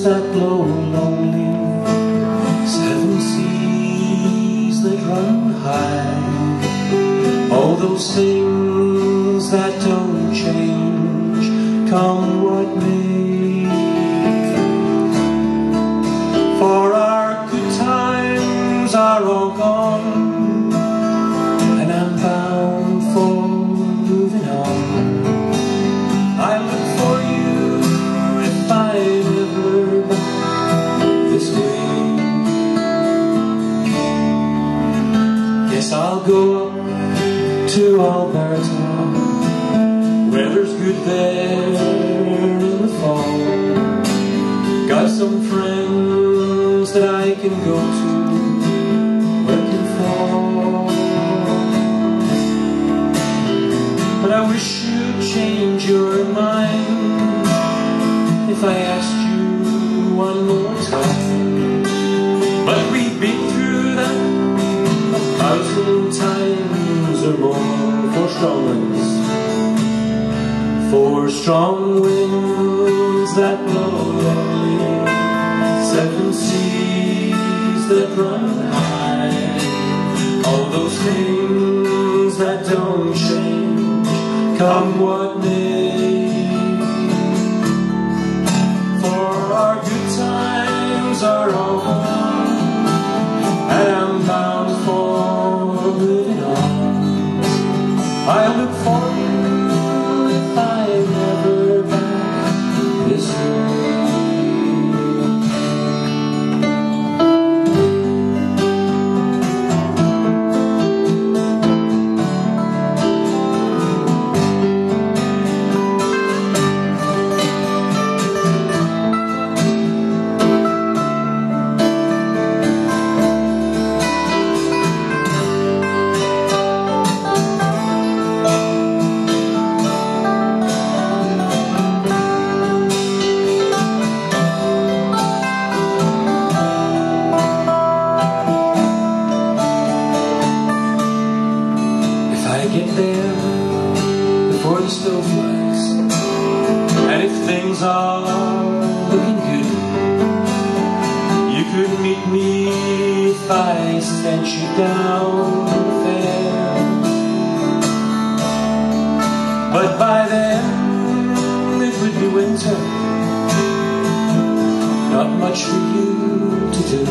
that blow lonely, 7 seas that run high, all those things that don't change, come what may. For our good times are all gone, and I'm bound for moving on. I look for you if I'm ever back this way. Yes, I'll go up to Alberta, weather's good there in the fall. Got some friends that I can go to where it can fall. But I wish you'd change your mind if I asked you one more time. But we've been through that 1,000 times or more. For strong winds, for strong winds that blow lonely, 7 seas that run high, all those things that don't change, come what may. For our good times are all gone, and I'm bound for moving on. I look for you if I'm ever back this way. Get there before the snow flies, and if things are looking good, you could meet me if I sent you down there. But by then it would be winter, not much for you to do,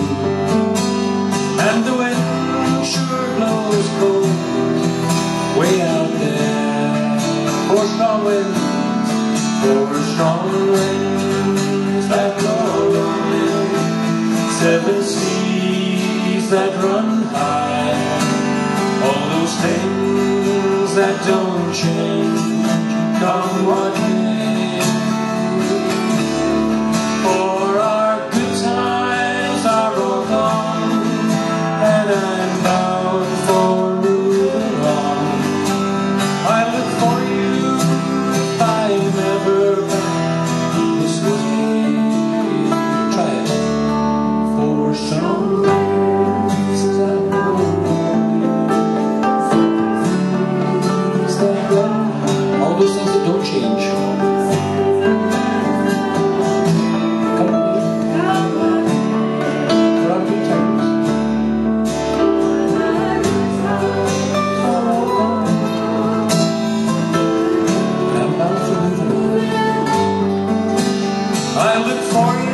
and the wind sure blows cold way out there. For strong winds that blow lonely, 7 seas that run high, all those things that don't change, come what may. For our good times are all gone, and I'm bound for moving on. I look for you if I'm ever back this way. Try it. For strong winds that blow lonely, that run, all those things that don't change. Come with me. For our good times. I look for you